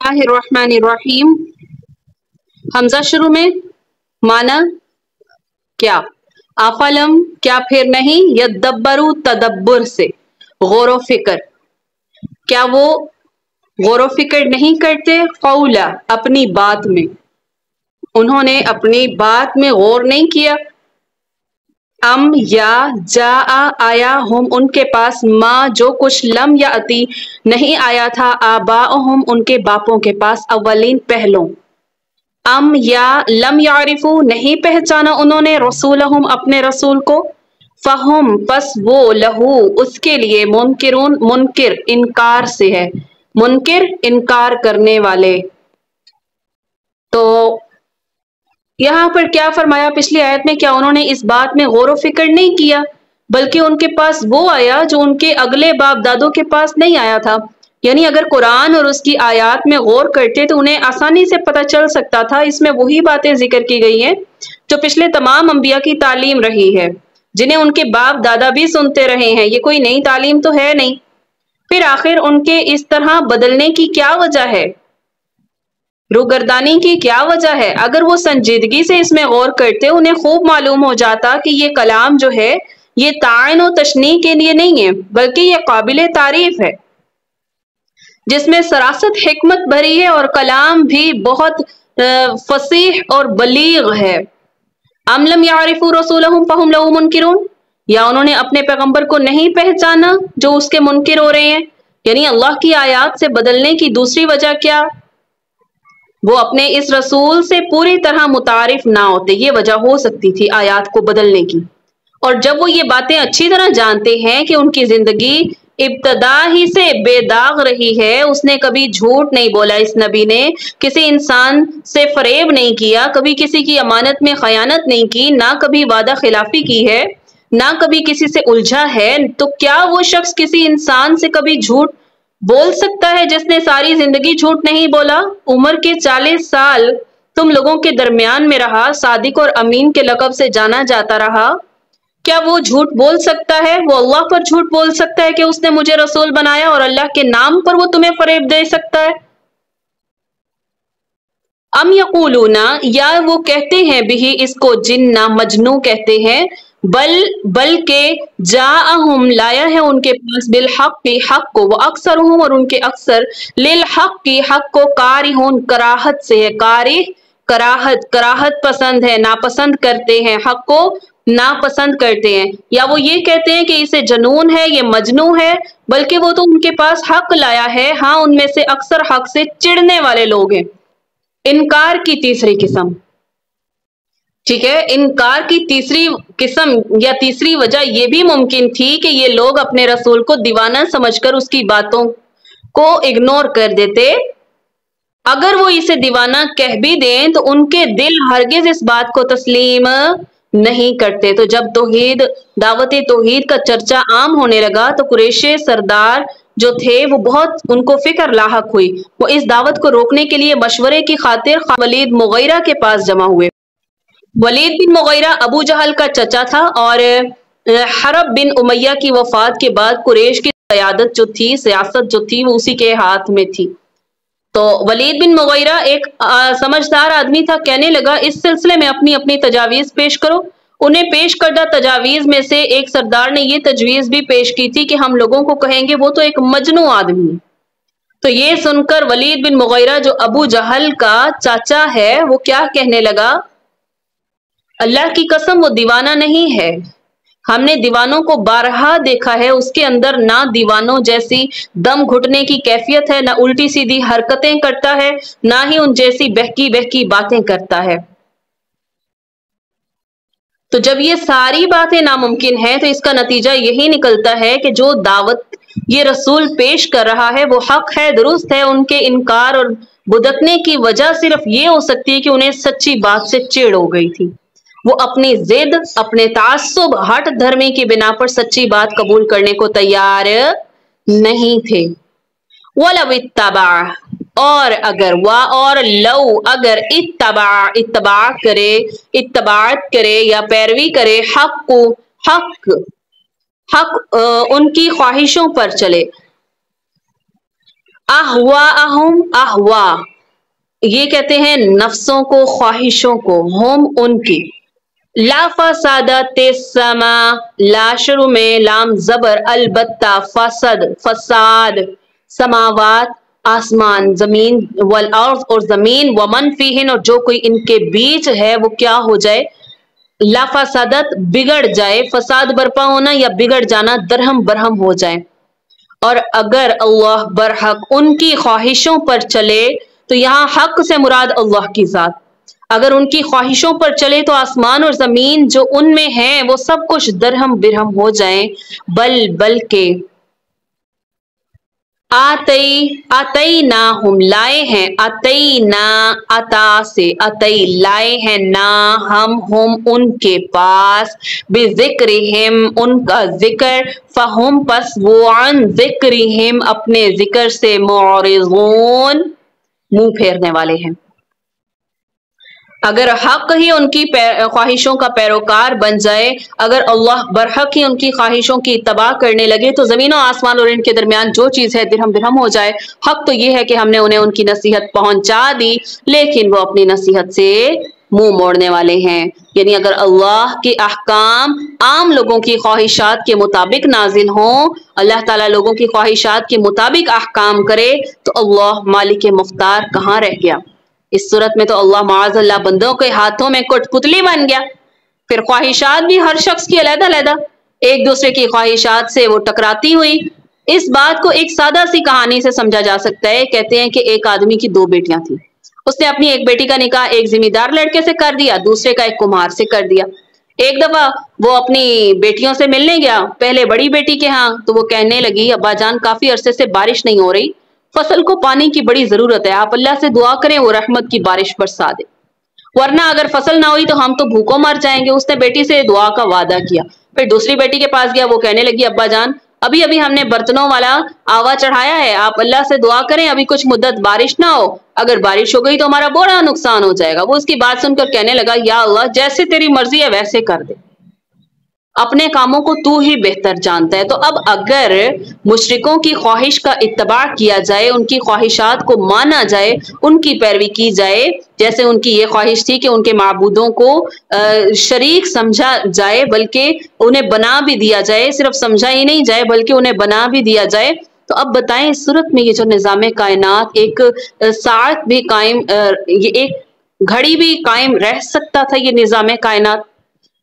बिस्मिल्लाहिर्रहमानिर्रहीम। हमजा शुरू में, माना क्या, आफलम क्या फिर नहीं, यद्दब्बरू तदब्बुर से गौर फिक्र, क्या वो गौर फिक्र नहीं करते, कौला अपनी बात में, उन्होंने अपनी बात में गौर नहीं किया, अम या जा आया हम उनके पास, माँ जो कुछ लम या अति नहीं आया था, आबा हम उनके बापों के पास, अव्वलीन पहलों, अम या लम यारिफू नहीं पहचाना उन्होंने, रसूलहुम अपने रसूल को, फहुम पस वो लहू उसके लिए, मुनकिरून मुनकिर इनकार से है, मुनकिर इनकार करने वाले। तो यहाँ पर क्या फरमाया पिछली आयत में, क्या उन्होंने इस बात में गौर व फिक्र नहीं किया, बल्कि उनके पास वो आया जो उनके अगले बाप दादों के पास नहीं आया था। यानी अगर कुरान और उसकी आयत में गौर करते तो उन्हें आसानी से पता चल सकता था। इसमें वही बातें जिक्र की गई हैं जो पिछले तमाम अंबिया की तालीम रही है, जिन्हें उनके बाप दादा भी सुनते रहे हैं। ये कोई नई तालीम तो है नहीं। फिर आखिर उनके इस तरह बदलने की क्या वजह है, रूगर्दानी की क्या वजह है? अगर वो संजीदगी से इसमें गौर करते, उन्हें खूब मालूम हो जाता कि ये कलाम जो है ये ताइन और तशनी के लिए नहीं है, बल्कि ये काबिल तारीफ है, जिसमें सरासत हिकमत भरी है और कलाम भी बहुत फसीह और बलीग है। अमलम यारिफू रसूलहुम फहुम लहू मुनकिरून, या उन्होंने अपने पैगंबर को नहीं पहचाना जो उसके मुनकिर हो रहे हैं। यानी अल्लाह की आयत से बदलने की दूसरी वजह क्या, वो अपने इस रसूल से पूरी तरह मुतारिफ ना होते, ये वजह हो सकती थी आयत को बदलने की। और जब वो ये बातें अच्छी तरह जानते हैं कि उनकी जिंदगी इब्तदा ही से बेदाग रही है, उसने कभी झूठ नहीं बोला, इस नबी ने किसी इंसान से फरेब नहीं किया, कभी किसी की अमानत में खयानत नहीं की, ना कभी वादा खिलाफी की है, ना कभी किसी से उलझा है, तो क्या वो शख्स किसी इंसान से कभी झूठ बोल सकता है जिसने सारी जिंदगी झूठ नहीं बोला? उम्र के 40 साल तुम लोगों के दरमियान में रहा, सादिक और अमीन के लक़ब से जाना जाता रहा, क्या वो झूठ बोल सकता है? वो अल्लाह पर झूठ बोल सकता है कि उसने मुझे रसूल बनाया, और अल्लाह के नाम पर वो तुम्हें फरेब दे सकता है? अम यकूलूना, या वो कहते हैं बिही इसको जिन्ना, मजनू कहते हैं, बल के जाअहुम लाया है उनके पास, बिल हक की हक को, वो अक्सर हूँ और उनके अक्सर, लिल हक की हक को, कारिहून कराहत से है, कारी कराहत, कराहत पसंद है, नापसंद करते हैं, हक को नापसंद करते हैं। या वो ये कहते हैं कि इसे जनून है, ये मजनू है, बल्कि वो तो उनके पास हक लाया है। हाँ, उनमें से अक्सर हक से चिढ़ने वाले लोग हैं। इनकार की तीसरी किस्म, ठीक है, इनकार की तीसरी किस्म या तीसरी वजह यह भी मुमकिन थी कि ये लोग अपने रसूल को दीवाना समझकर उसकी बातों को इग्नोर कर देते। अगर वो इसे दीवाना कह भी दें तो उनके दिल हरगिज इस बात को तस्लीम नहीं करते। तो जब तौहीद, दावत तौहीद का चर्चा आम होने लगा तो कुरैशी सरदार जो थे वो बहुत उनको फिक्र लाहक हुई। वो इस दावत को रोकने के लिए मशवरे की खातिर वलीद मुगैरा के पास जमा हुए। वलीद बिन मुगैरा अबू जहल का चचा था और हरब बिन उमैया की वफात के बाद कुरैश की क़यादत जो थी, सियासत जो थी, वो उसी के हाथ में थी। तो वलीद बिन मुगैरा एक समझदार आदमी था, कहने लगा इस सिलसिले में अपनी अपनी तजावीज़ पेश करो। उन्हें पेश करदा तजावीज़ में से एक सरदार ने ये तजवीज़ भी पेश की थी कि हम लोगों को कहेंगे वो तो एक मजनू आदमी है। तो ये सुनकर वलीद बिन मुगैरा जो अबू जहल का चाचा है, वो क्या कहने लगा, अल्लाह की कसम वो दीवाना नहीं है, हमने दीवानों को बारहा देखा है, उसके अंदर ना दीवानों जैसी दम घुटने की कैफियत है, ना उल्टी सीधी हरकतें करता है, ना ही उन जैसी बहकी बहकी बातें करता है। तो जब ये सारी बातें नामुमकिन हैं तो इसका नतीजा यही निकलता है कि जो दावत ये रसूल पेश कर रहा है वो हक है, दुरुस्त है। उनके इनकार और बुदकने की वजह सिर्फ ये हो सकती है कि उन्हें सच्ची बात से चिढ़ हो गई थी। वो अपनी जिद, अपने तासुब, हट धर्मी की बिना पर सच्ची बात कबूल करने को तैयार नहीं थे। वलव इत्तबा, और अगर, वाह और लव, अगर इत्तबा, इत्तबात करे या पैरवी करे, हक को, हक उनकी ख्वाहिशों पर चले, अहवाअहुम, अहवा ये कहते हैं नफ्सों को, ख्वाहिशों को, हम उनकी। ला फसादत समा, ला शुरू में लाम जबर, अलबत्ता फसद फसाद, समावात आसमान, जमीन, वल अर्ज़ और जमीन, वमन फीहिन और जो कोई इनके बीच है वो क्या हो जाए, ला फसादत बिगड़ जाए, फसाद बर्पा होना या बिगड़ जाना, दरहम बरहम हो जाए। और अगर अल्लाह बरहक उनकी ख्वाहिशों पर चले, तो यहाँ हक से मुराद अल्लाह की जात, अगर उनकी ख्वाहिशों पर चले तो आसमान और जमीन जो उनमें है वो सब कुछ दरहम बिरहम हो जाए। बल के आतई ना हम लाए हैं, अतई ना अता से, अतई लाए हैं ना हम उनके पास, बिजिक्रिहिम उनका जिक्र, फहुम पस वो अन जिक्रिहिम अपने जिक्र से मुअरिज़ून मुंह फेरने वाले हैं। अगर हक ही उनकी ख्वाहिशों का पैरोकार बन जाए, अगर अल्लाह बरहक ही उनकी ख्वाहिशों की तबाह करने लगे, तो ज़मीन और आसमान और इनके दरमियान जो चीज़ है दिरहम बिरहम हो जाए। हक तो ये है कि हमने उन्हें उनकी नसीहत पहुंचा दी, लेकिन वो अपनी नसीहत से मुंह मोड़ने वाले हैं। यानी अगर अल्लाह के अहकाम आम लोगों की ख्वाहिशात के मुताबिक नाजिल हों, अल्लाह ताला लोगों की ख्वाहिशात के मुताबिक अहकाम करे, तो अल्लाह मालिक मुख्तार कहाँ रह गया। इस सूरत में तो अल्लाह माअज़ल्लाह बंदों के हाथों में कठपुतली बन गया। फिर ख्वाहिशात भी हर शख्स की अलग अलग, एक दूसरे की ख्वाहिशात से वो टकराती हुई। इस बात को एक सादा सी कहानी से समझा जा सकता है। कहते हैं कि एक आदमी की दो बेटियां थी, उसने अपनी एक बेटी का निकाह एक जिम्मेदार लड़के से कर दिया, दूसरे का एक कुम्हार से कर दिया। एक दफा वो अपनी बेटियों से मिलने गया, पहले बड़ी बेटी के यहाँ, तो वो कहने लगी, अब्बा जान काफी अरसे से बारिश नहीं हो रही, फसल को पानी की बड़ी जरूरत है, आप अल्लाह से दुआ करें वो रहमत की बारिश बरसा दे, वरना अगर फसल ना हुई तो हम तो भूखों मर जाएंगे। उसने बेटी से दुआ का वादा किया। फिर दूसरी बेटी के पास गया, वो कहने लगी, अब्बा जान अभी अभी हमने बर्तनों वाला आवा चढ़ाया है, आप अल्लाह से दुआ करें अभी कुछ मुद्दत बारिश ना हो, अगर बारिश हो गई तो हमारा बड़ा नुकसान हो जाएगा। वो उसकी बात सुनकर कहने लगा, या अल्लाह जैसे तेरी मर्जी है वैसे कर दे, अपने कामों को तू ही बेहतर जानता है। तो अब अगर मुशरिकों की ख्वाहिश का इत्तबा किया जाए, उनकी ख्वाहिशात को माना जाए, उनकी पैरवी की जाए, जैसे उनकी ये ख्वाहिश थी कि उनके माबूदों को शरीक समझा जाए, बल्कि उन्हें बना भी दिया जाए, सिर्फ समझा ही नहीं जाए बल्कि उन्हें बना भी दिया जाए। तो अब बताएं इस सूरत में ये जो निज़ाम कायनात, एक साथ भी कायम, ये एक घड़ी भी कायम रह सकता था, ये निज़ाम कायनात।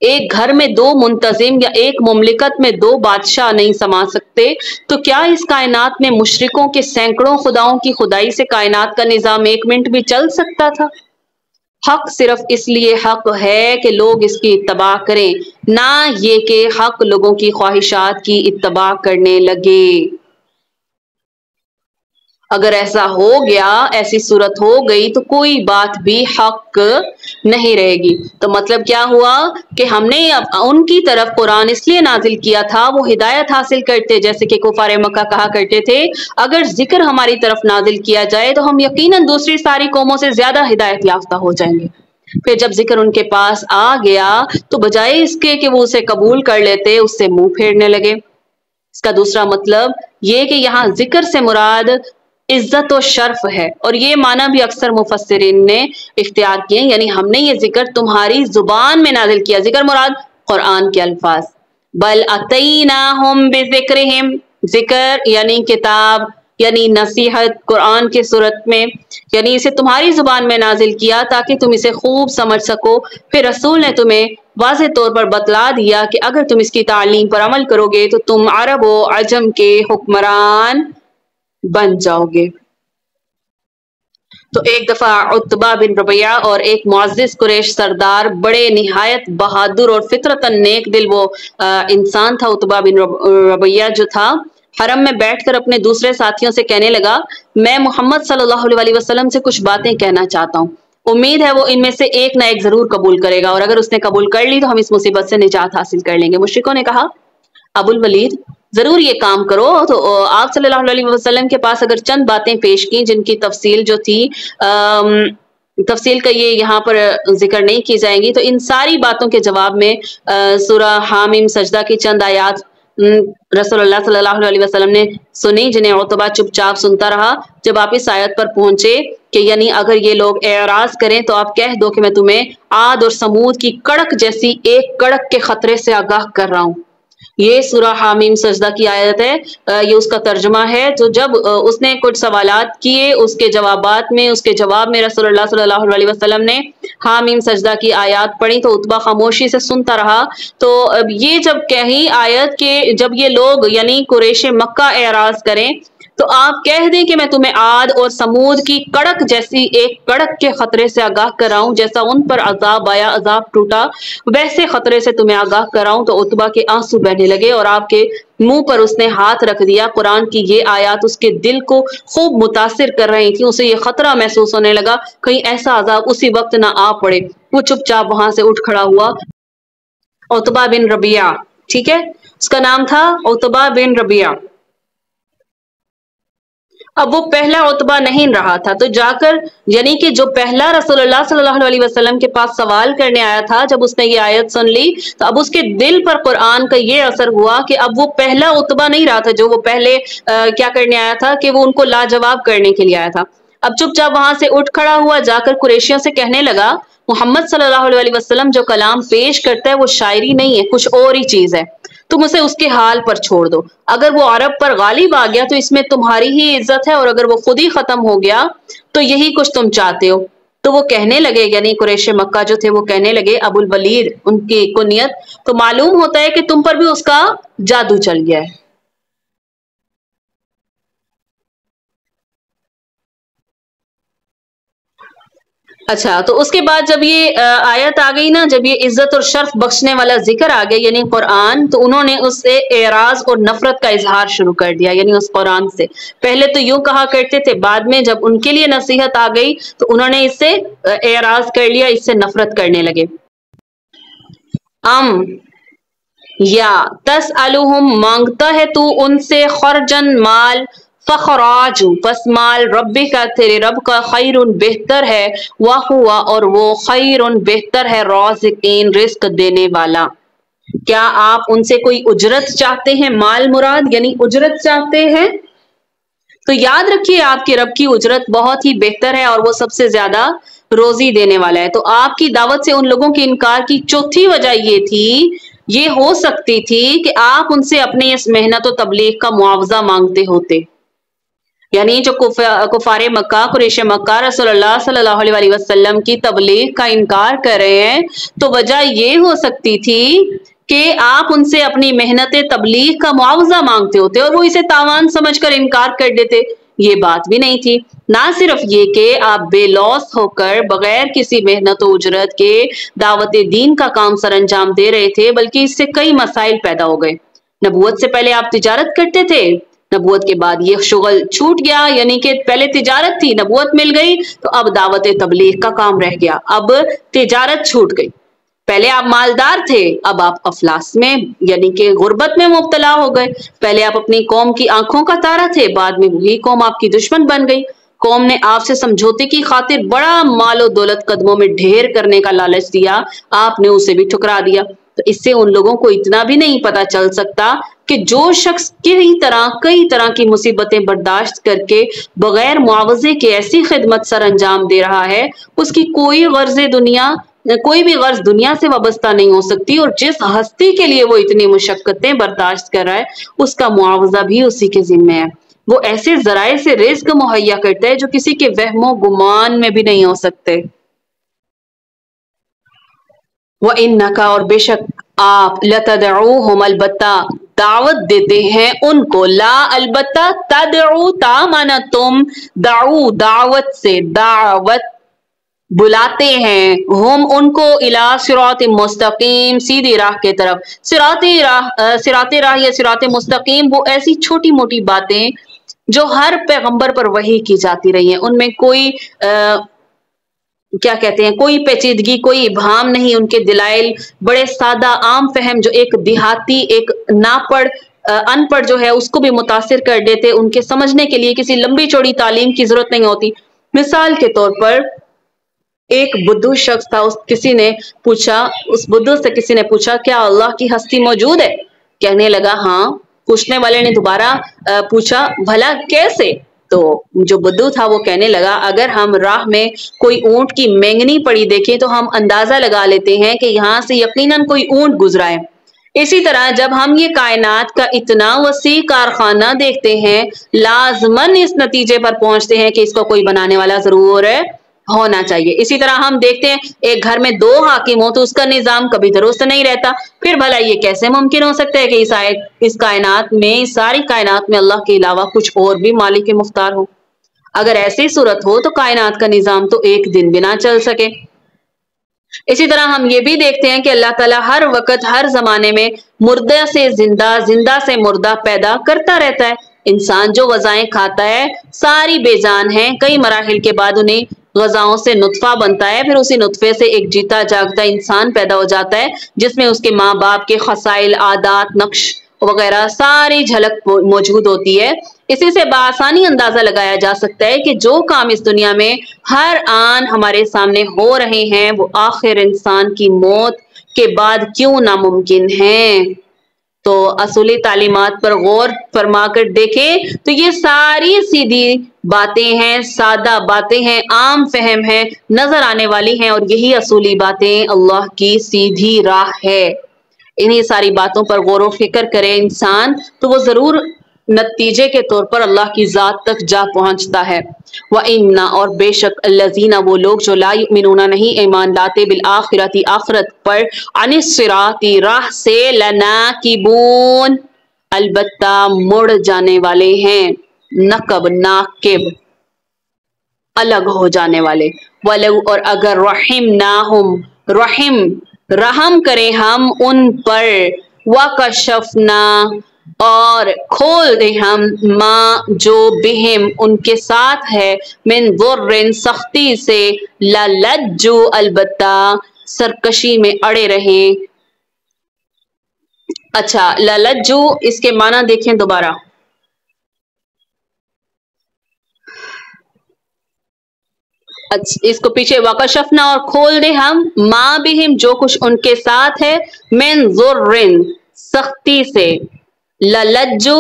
एक घर में दो मुंतजिम या एक मुमलिकत में दो बादशाह नहीं समा सकते, तो क्या इस कायनात में मुशरिकों के सैकड़ों खुदाओं की खुदाई से कायनात का निज़ाम एक मिनट भी चल सकता था। हक सिर्फ इसलिए हक है कि लोग इसकी इत्तबा करें, ना ये कि हक लोगों की ख्वाहिशात की इत्तबा करने लगे। अगर ऐसा हो गया, ऐसी सूरत हो गई, तो कोई बात भी हक नहीं रहेगी। तो मतलब क्या हुआ कि हमने उनकी तरफ कुरान इसलिए नाजिल किया था, वो हिदायत हासिल करते, जैसे कि कुफारे मक्का कहा करते थे, अगर जिक्र हमारी तरफ नाजिल किया जाए तो हम यकीनन दूसरी सारी कौमों से ज्यादा हिदायत याफ्ता हो जाएंगे। फिर जब जिक्र उनके पास आ गया तो बजाय इसके कि वो उसे कबूल कर लेते, उससे मुंह फेरने लगे। इसका दूसरा मतलब ये कि यहाँ जिक्र से मुराद इज्जत और शर्फ है, और ये माना भी अक्सर मुफस्सिरीन ने इख्तियार किए, यानी हमने ये जिक्र तुम्हारी जुबान में नाजिल किया। जिक्र मुराद कुरान के अल्फाज, बल अतईनाहुम बिज़िक्रिहिम, जिक्र यानी किताब यानी नसीहत कुरान की सूरत में, यानी इसे तुम्हारी जुबान में नाजिल किया ताकि तुम इसे खूब समझ सको। फिर रसूल ने तुम्हें वाज़ेह तौर पर बतला दिया कि अगर तुम इसकी तालीम पर अमल करोगे तो तुम अरब व अजम के हुक्मरान बन जाओगे। तो एक दफा उत्बा बिन रबिया और एक मुअज़्ज़िज़ कुरैश सरदार, बड़े निहायत बहादुर और फितरतन नेक दिल वो इंसान था उत्बा बिन रबिया जो था, हरम में बैठकर अपने दूसरे साथियों से कहने लगा, मैं मोहम्मद सल्लल्लाहु अलैहि वसल्लम से कुछ बातें कहना चाहता हूँ, उम्मीद है वो इनमें से एक ना एक जरूर कबूल करेगा, और अगर उसने कबूल कर ली तो हम इस मुसीबत से निजात हासिल कर लेंगे। मुशरिकों ने कहा, अबुल वलीद जरूर ये काम करो। तो आप सल्लल्लाहु अलैहि वसल्लम के पास अगर चंद बातें पेश की जिनकी तफसील जो थी, तफसील का ये यहाँ पर जिक्र नहीं की जाएंगी, तो इन सारी बातों के जवाब में सूरह हामीम सजदा की चंद आयात रसूलुल्लाह सल्लल्लाहु अलैहि वसल्लम ने सुनी, जिन्हें उतबा चुपचाप सुनता रहा। जब आप इस आयत पर पहुंचे कि यानी अगर ये लोग एराज करें तो आप कह दो कि मैं तुम्हें आद और समूद की कड़क जैसी एक कड़क के खतरे से आगाह कर रहा हूँ। ये सूरह हामीम सजदा की आयत है, ये उसका तर्जुमा है। तो जब उसने कुछ सवालात किए, उसके जवाब में रसूलुल्लाह सल्लल्लाहु अलैहि वसल्लम ने हामीम सजदा की आयत पढ़ी तो उतबा खामोशी से सुनता रहा। तो अब ये जब कही आयत के जब ये लोग यानी कुरैश मक्का एराज करें तो आप कह दें कि मैं तुम्हें आद और समूद की कड़क जैसी एक कड़क के खतरे से आगाह कर रहा हूं। जैसा उन पर अजाब आया, अजाब टूटा, वैसे खतरे से तुम्हें आगाह कर रहा हूं। तो उतबा के आंसू बहने लगे और आपके मुंह पर उसने हाथ रख दिया। कुरान की ये आयत उसके दिल को खूब मुतासिर कर रही थी। उसे ये खतरा महसूस होने लगा कहीं ऐसा अजाब उसी वक्त ना आ पड़े। वो चुपचाप वहां से उठ खड़ा हुआ। उतबा बिन रबिया, ठीक है, उसका नाम था उतबा बिन रबिया। अब वो पहला उतबा नहीं रहा था, तो जाकर यानी कि जो पहला रसूलुल्लाह सल्लल्लाहु अलैहि वसल्लम के पास सवाल करने आया था, जब उसने ये आयत सुन ली तो अब उसके दिल पर कुरान का ये असर हुआ कि अब वो पहला उतबा नहीं रहा था जो वो पहले क्या करने आया था कि वो उनको लाजवाब करने के लिए आया था। अब चुपचाप वहां से उठ खड़ा हुआ, जाकर कुरैशियों से कहने लगा, मोहम्मद सल्लल्लाहु अलैहि वसल्लम जो कलाम पेश करता है वो शायरी नहीं है, कुछ और ही चीज है। तुम उसे उसके हाल पर छोड़ दो। अगर वो अरब पर गालिब आ गया तो इसमें तुम्हारी ही इज्जत है, और अगर वो खुद ही खत्म हो गया तो यही कुछ तुम चाहते हो। तो वो कहने लगे, यानी कुरैश मक्का जो थे वो कहने लगे, अबुल वलीद उनकी कुनियत, तो मालूम होता है कि तुम पर भी उसका जादू चल गया है। अच्छा, तो उसके बाद जब ये आयत आ गई ना, जब ये इज्जत और शर्फ बख्शने वाला जिक्र आ गया यानी कुरान, तो उन्होंने उससे एराज और नफरत का इजहार शुरू कर दिया। यानी उस कुरान से पहले तो यूं कहा करते थे, बाद में जब उनके लिए नसीहत आ गई तो उन्होंने इससे एराज कर लिया, इससे नफरत करने लगे। अम या तस अलुहुम, मांगता है तू उनसे, खरजन माल, फखराजू बस माल, रब्बी का तेरे रब का, खैरुन बेहतर है, वह हुआ और वो खैरुन बेहतर है, राज़िकीन रिस्क देने वाला। क्या आप उनसे कोई उजरत चाहते हैं? माल मुराद यानी उजरत चाहते हैं, तो याद रखिए आपके रब की उजरत बहुत ही बेहतर है और वो सबसे ज्यादा रोजी देने वाला है। तो आपकी दावत से उन लोगों के इनकार की चौथी वजह ये थी, ये हो सकती थी कि आप उनसे अपनी इस मेहनत और तबलीग का मुआवजा मांगते होते। यानी जो कुफारे मक्का, कुरैश मक्का रसूलुल्लाह सल्लल्लाहु अलैहि वसल्लम की तबलीग का इनकार कर रहे हैं, तो वजह ये हो सकती थी कि आप उनसे अपनी मेहनत तबलीग का मुआवजा मांगते होते और वो इसे तावान समझकर इनकार कर देते। ये बात भी नहीं थी। ना सिर्फ ये कि आप बेलौस होकर बगैर किसी मेहनत उजरत के दावत दीन का काम सर अंजाम दे रहे थे, बल्कि इससे कई मसाइल पैदा हो गए। नबूवत से पहले आप तिजारत करते थे, नबूवत के बाद ये शुगल छूट गया, यानी कि पहले तिजारत थी, नबूवत मिल गई तो अब दावत तबलीग का काम रह गया, अब तिजारत छूट गई। पहले आप मालदार थे, अब आप अफलास में यानी कि गुर्बत में मुब्तला हो गए। पहले आप अपनी कौम की आंखों का तारा थे, बाद में वही कौम आपकी दुश्मन बन गई। कौम ने आपसे समझौते की खातिर बड़ा मालो दौलत कदमों में ढेर करने का लालच दिया, आपने उसे भी ठुकरा दिया। तो इससे उन लोगों को इतना भी नहीं पता चल सकता कि जो शख्स कई तरह की मुसीबतें बर्दाश्त करके बगैर मुआवजे के ऐसी खिदमत सर अंजाम दे रहा है, उसकी कोई भी गर्ज दुनिया से वाबस्ता नहीं हो सकती, और जिस हस्ती के लिए वो इतनी मुशक्कतें बर्दाश्त कर रहा है उसका मुआवजा भी उसी के जिम्मे है। वो ऐसे जराए से रिज्क मुहैया करता है जो किसी के वहमो गुमान में भी नहीं हो सकते। व इन्नका, और बेशक आप, लतदऊहुम, अलबत्ता दावत देते हैं उनको, ला अलबत्ता, तदऊ ता माना तुम, दाऊ दावत से, दावत बुलाते हैं, हम उनको, इला सिरात मुस्तकीम, सीधी राह के तरफ। सिरात राह या सिरात मुस्तकीम वो ऐसी छोटी मोटी बातें जो हर पैगंबर पर वही की जाती रही है, उनमें कोई क्या कहते हैं, कोई पेचीदगी, कोई इबहाम नहीं। उनके दिलाइल बड़े सादा आम फहम, जो एक देहाती, एक नापढ़ अनपढ़ जो है उसको भी मुतासिर कर देते। उनके समझने के लिए किसी लंबी चौड़ी तालीम की जरूरत नहीं होती। मिसाल के तौर पर एक बुद्धू शख्स था, उस बुद्धू से किसी ने पूछा, क्या अल्लाह की हस्ती मौजूद है? कहने लगा हाँ। पूछने वाले ने दोबारा पूछा भला कैसे? तो जो बुद्धू था वो कहने लगा अगर हम राह में कोई ऊंट की मेंगनी पड़ी देखें तो हम अंदाजा लगा लेते हैं कि यहाँ से यकीनन कोई ऊंट गुजरा है। इसी तरह जब हम ये कायनात का इतना वसी कारखाना देखते हैं लाजमन इस नतीजे पर पहुंचते हैं कि इसको कोई बनाने वाला जरूर होना चाहिए। इसी तरह हम देखते हैं एक घर में 2 हाकिम हो तो उसका निजाम कभी दुरुस्त नहीं रहता। फिर भला ये कैसे मुमकिन हो सकता है कि इस कायनात में, इस सारी कायनात में अल्लाह के अलावा कुछ और भी मालिक मुख्तार हो? अगर ऐसी सूरत हो तो कायनात का निजाम तो एक दिन भी ना चल सके। इसी तरह हम ये भी देखते हैं कि अल्लाह ताला हर वक्त हर जमाने में मुर्दा से जिंदा, जिंदा से मुर्दा पैदा करता रहता है। इंसान जो गजाएं खाता है सारी बेजान हैं। कई मराहिल के बाद उन्हें गजाओं से नुत्फा बनता है, फिर उसी नुत्फे से एक जीता जागता इंसान पैदा हो जाता है जिसमें उसके माँ बाप के खसाइल, आदात, नक्श वगैरह सारी झलक मौजूद होती है। इसी से बआसानी अंदाजा लगाया जा सकता है कि जो काम इस दुनिया में हर आन हमारे सामने हो रहे हैं वो आखिर इंसान की मौत के बाद क्यों नामुमकिन हैं। तो असूली तालीमात पर गौर फरमा कर देखें तो ये सारी सीधी बातें हैं, सादा बातें हैं, आम फहम है, नजर आने वाली हैं और यही असूली बातें अल्लाह की सीधी राह है। इन्हीं सारी बातों पर गौर व फिक्र करे इंसान तो वो जरूर नतीजे के तौर पर अल्लाह की जात तक जा पहुंचता है। व इन्ना और बेशक अल्लज़ीना वो लोग जो ला युमिनूना नहीं ईमान लाते बिल आखिरती आखिरत पर अनिस सिराती राह से लनाकिबून अलबत्ता मुड़ जाने वाले हैं। नकब नाकिब अलग हो जाने वाले। वलौ और अगर रहीम ना हम रहीम रहम करें हम उन पर वकशफना और खोल दे हम माँ जो बिहिम उनके साथ है मिन दुर्रिन सख्ती से ललज्जू अलबत्ता सरकशी में अड़े रहें। अच्छा ललज्जू इसके माना देखें दोबारा। अच्छा इसको पीछे वकशफना और खोल दे हम माँ बिहिम जो कुछ उनके साथ है मिन दुर्रिन सख्ती से ललज्जू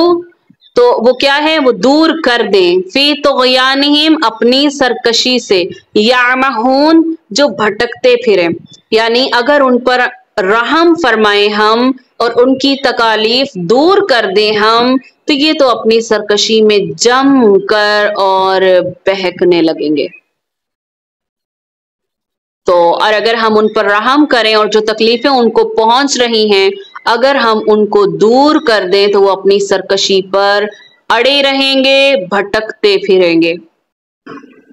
तो वो क्या है वो दूर कर दें फी तुग़यानिहिम अपनी सरकशी से यामहून जो भटकते फिरे यानी अगर उन पर रहम फरमाए हम और उनकी तकालीफ दूर कर दें हम तो ये तो अपनी सरकशी में जम कर और बहकने लगेंगे। तो और अगर हम उन पर रहम करें और जो तकलीफें उनको पहुंच रही हैं अगर हम उनको दूर कर दें तो वो अपनी सरकशी पर अड़े रहेंगे, भटकते फिरेंगे।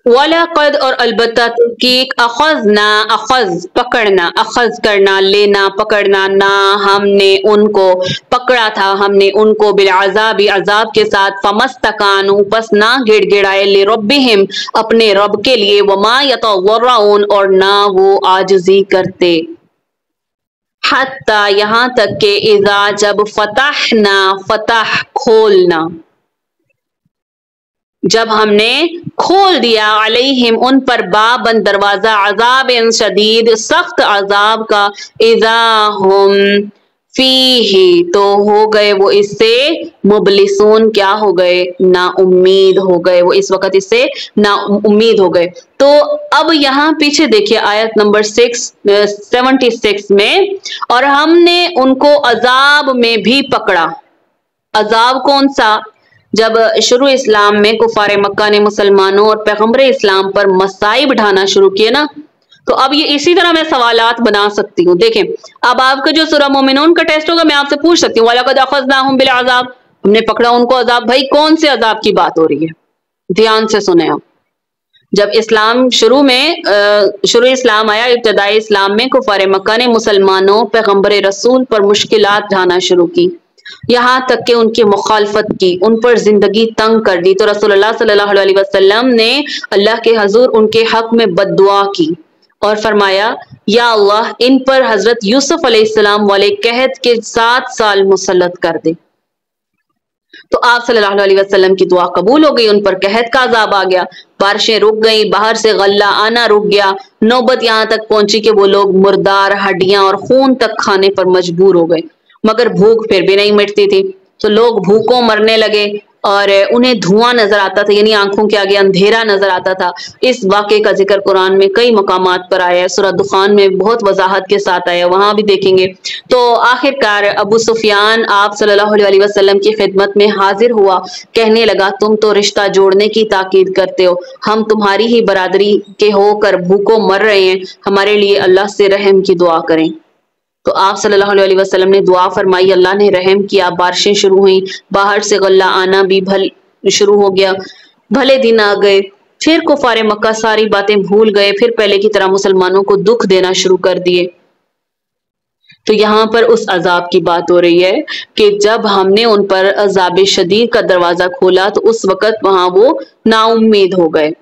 वलक़द और अलबत्ता तहकीक अख़ज़ना अख़ज़ पकड़ना, अख़ज़ करना, लेना, पकड़ना ना हमने उनको पकड़ा था हमने उनको बिलअज़ाबी अज़ाब के साथ फमस्तकानु पस ना गिड़गिड़ाए लिरब्बिहिम अपने रब के लिए वमा यतज़र्रऊन और ना वो आजिज़ी करते हत्ता यहाँ तक के इज़ा जब फतहना फतह खोलना जब हमने खोल दिया अलैहिम उन पर बाबन दरवाजा अज़ाब शदीद सख्त अज़ाब का इज़ा हुम फीही तो हो गए वो इससे मुबलिसून क्या हो गए ना उम्मीद हो गए वो इस वक्त इससे ना उम्मीद हो गए। तो अब यहाँ पीछे देखिए आयत नंबर 76 में और हमने उनको अजाब में भी पकड़ा। अजाब कौन सा? जब शुरू इस्लाम में कुफारे मक्का ने मुसलमानों और पैगम्बर इस्लाम पर मसाइब ढाना शुरू किए ना तो अब ये इसी तरह मैं सवालात बना सकती हूँ। देखें अब आपका जो सूरह मोमिनून का टेस्ट होगा मैं आपसे पूछ सकती हूँ वलक़द अख़ज़नाहुम बिल अज़ाब हमने पकड़ा उनको अजाब। भाई कौन से अजाब की बात हो रही है? ध्यान से सुने आप। जब इस्लाम शुरू इस्लाम आया इब्तदाई इस्लाम में कुफारे मक्का ने मुसलमानों पैगम्बर रसूल पर मुश्किलात ढाना शुरू की यहाँ तक कि उनकी मुखालफत की उन पर जिंदगी तंग कर दी तो रसूलुल्लाह सल्लल्लाहु अलैहि वसल्लम ने अल्लाह के हजूर उनके हक में बद्दुआ की और फरमाया या अल्लाह इन पर हजरत यूसुफ अलैहिस्सलाम वाले कहत के 7 साल मुसल्लत कर दे। तो आप सल्लल्लाहु अलैहि वसल्लम की दुआ कबूल हो गई, उन पर कहत का अजाब आ गया, बारिशें रुक गई, बाहर से गल्ला आना रुक गया, नौबत यहाँ तक पहुंची कि वो लोग मुर्दार हड्डियां और खून तक खाने पर मजबूर हो गए। मगर भूख फिर भी नहीं मिटती थी। तो लोग भूखों मरने लगे और उन्हें धुआं नजर आता था, यानी आंखों के आगे अंधेरा नजर आता था। इस वाक़े का जिक्र कुरान में कई मकामात पर आया है, सूरह दुखान में बहुत वजाहत के साथ आया, वहां भी देखेंगे। तो आखिरकार अबू सुफियान आप सल्लल्लाहु अलैहि वसल्लम की खिदमत में हाजिर हुआ, कहने लगा तुम तो रिश्ता जोड़ने की ताकीद करते हो, हम तुम्हारी ही बरादरी के होकर भूखों मर रहे हैं, हमारे लिए अल्लाह से रहम की दुआ करें। तो आप सल्लल्लाहु अलैहि वसल्लम ने दुआ फरमाई, अल्लाह ने रहम किया, बारिशें शुरू हुई, बाहर से गल्ला आना भी शुरू हो गया, भले दिन आ गए। फिर कुफारे मक्का सारी बातें भूल गए, फिर पहले की तरह मुसलमानों को दुख देना शुरू कर दिए। तो यहाँ पर उस अजाब की बात हो रही है कि जब हमने उन पर अजाब शदीद का दरवाजा खोला तो उस वक़्त वहां वो नाउम्मीद हो गए।